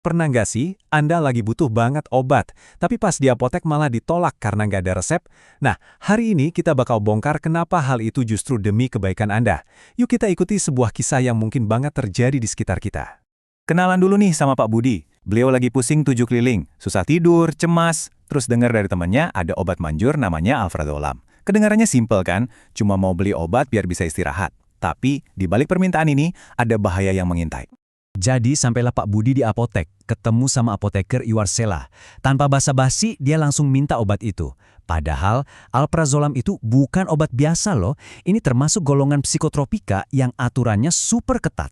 Pernah nggak sih, Anda lagi butuh banget obat, tapi pas di apotek malah ditolak karena nggak ada resep? Nah, hari ini kita bakal bongkar kenapa hal itu justru demi kebaikan Anda. Yuk kita ikuti sebuah kisah yang mungkin banget terjadi di sekitar kita. Kenalan dulu nih sama Pak Budi. Beliau lagi pusing 7 keliling, susah tidur, cemas, terus dengar dari temannya ada obat manjur namanya Alprazolam. Kedengarannya simpel kan? Cuma mau beli obat biar bisa istirahat. Tapi, di balik permintaan ini, ada bahaya yang mengintai. Jadi sampailah Pak Budi di apotek, ketemu sama apoteker Iwarsela. Tanpa basa-basi, dia langsung minta obat itu. Padahal, alprazolam itu bukan obat biasa loh. Ini termasuk golongan psikotropika yang aturannya super ketat.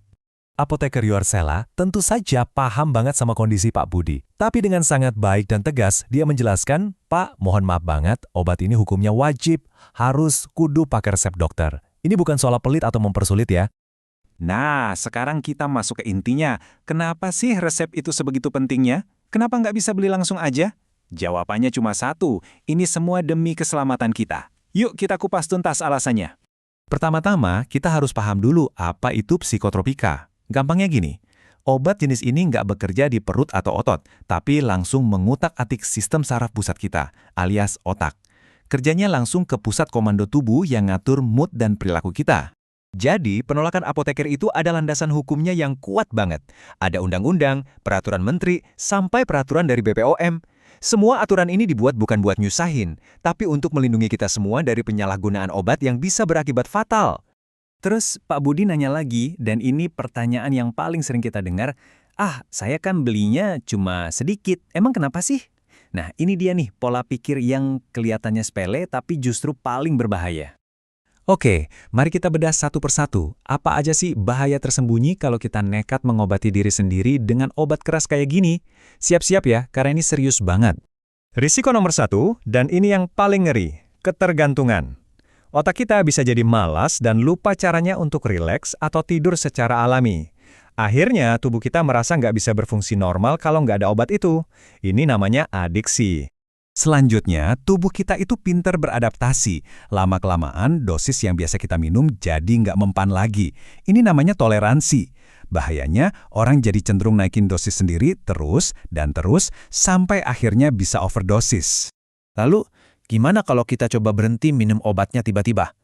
Apoteker Iwarsela tentu saja paham banget sama kondisi Pak Budi. Tapi dengan sangat baik dan tegas, dia menjelaskan, "Pak, mohon maaf banget, obat ini hukumnya wajib, harus kudu pakai resep dokter. Ini bukan soal pelit atau mempersulit ya." Nah, sekarang kita masuk ke intinya. Kenapa sih resep itu sebegitu pentingnya? Kenapa nggak bisa beli langsung aja? Jawabannya cuma satu, ini semua demi keselamatan kita. Yuk kita kupas tuntas alasannya. Pertama-tama, kita harus paham dulu apa itu psikotropika. Gampangnya gini, obat jenis ini nggak bekerja di perut atau otot, tapi langsung mengutak-atik sistem saraf pusat kita, alias otak. Kerjanya langsung ke pusat komando tubuh yang ngatur mood dan perilaku kita. Jadi, penolakan apoteker itu ada landasan hukumnya yang kuat banget. Ada undang-undang, peraturan menteri, sampai peraturan dari BPOM. Semua aturan ini dibuat bukan buat nyusahin, tapi untuk melindungi kita semua dari penyalahgunaan obat yang bisa berakibat fatal. Terus Pak Budi nanya lagi, dan ini pertanyaan yang paling sering kita dengar, saya kan belinya cuma sedikit, emang kenapa sih? Nah, ini dia nih pola pikir yang kelihatannya sepele tapi justru paling berbahaya. Oke, mari kita bedah satu persatu. Apa aja sih bahaya tersembunyi kalau kita nekat mengobati diri sendiri dengan obat keras kayak gini? Siap-siap ya, karena ini serius banget. Risiko nomor 1, dan ini yang paling ngeri, ketergantungan. Otak kita bisa jadi malas dan lupa caranya untuk rileks atau tidur secara alami. Akhirnya, tubuh kita merasa nggak bisa berfungsi normal kalau nggak ada obat itu. Ini namanya adiksi. Selanjutnya, tubuh kita itu pinter beradaptasi. Lama-kelamaan, dosis yang biasa kita minum jadi nggak mempan lagi. Ini namanya toleransi. Bahayanya, orang jadi cenderung naikin dosis sendiri terus dan terus sampai akhirnya bisa overdosis. Lalu, gimana kalau kita coba berhenti minum obatnya tiba-tiba?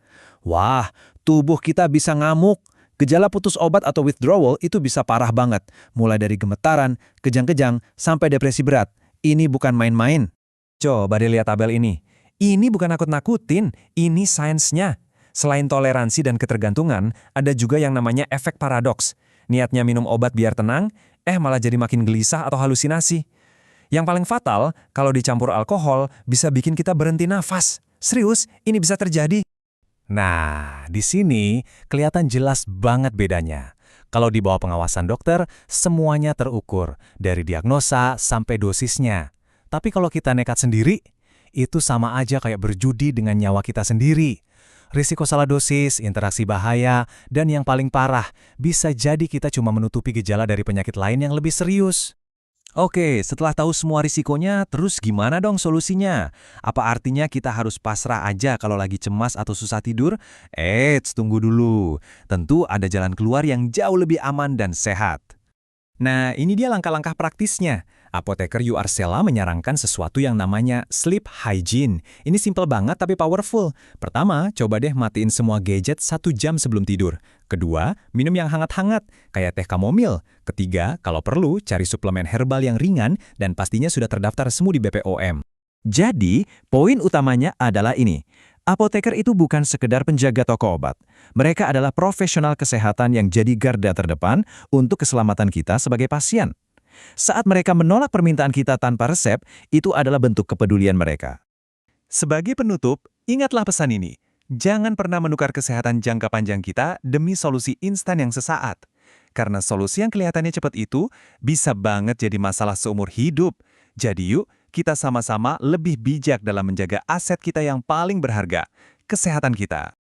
Wah, tubuh kita bisa ngamuk. Gejala putus obat atau withdrawal itu bisa parah banget. Mulai dari gemetaran, kejang-kejang, sampai depresi berat. Ini bukan main-main. Coba dilihat tabel ini. Ini bukan nakut-nakutin, ini sainsnya. Selain toleransi dan ketergantungan, ada juga yang namanya efek paradoks. Niatnya minum obat biar tenang, malah jadi makin gelisah atau halusinasi. Yang paling fatal, kalau dicampur alkohol, bisa bikin kita berhenti nafas. Serius, ini bisa terjadi. Nah, di sini kelihatan jelas banget bedanya. Kalau di bawah pengawasan dokter, semuanya terukur, dari diagnosa sampai dosisnya. Tapi kalau kita nekat sendiri, itu sama aja kayak berjudi dengan nyawa kita sendiri. Risiko salah dosis, interaksi bahaya, dan yang paling parah, bisa jadi kita cuma menutupi gejala dari penyakit lain yang lebih serius. Oke, setelah tahu semua risikonya, terus gimana dong solusinya? Apa artinya kita harus pasrah aja kalau lagi cemas atau susah tidur? Tunggu dulu. Tentu ada jalan keluar yang jauh lebih aman dan sehat. Nah, ini dia langkah-langkah praktisnya. Apoteker Iwarsela menyarankan sesuatu yang namanya sleep hygiene. Ini simple banget tapi powerful. Pertama, coba deh matiin semua gadget 1 jam sebelum tidur. Kedua, minum yang hangat-hangat, kayak teh kamomil. Ketiga, kalau perlu, cari suplemen herbal yang ringan dan pastinya sudah terdaftar resmi di BPOM. Jadi, poin utamanya adalah ini. Apoteker itu bukan sekedar penjaga toko obat. Mereka adalah profesional kesehatan yang jadi garda terdepan untuk keselamatan kita sebagai pasien. Saat mereka menolak permintaan kita tanpa resep, itu adalah bentuk kepedulian mereka. Sebagai penutup, ingatlah pesan ini. Jangan pernah menukar kesehatan jangka panjang kita demi solusi instan yang sesaat. Karena solusi yang kelihatannya cepat itu bisa banget jadi masalah seumur hidup. Jadi yuk, kita sama-sama lebih bijak dalam menjaga aset kita yang paling berharga, kesehatan kita.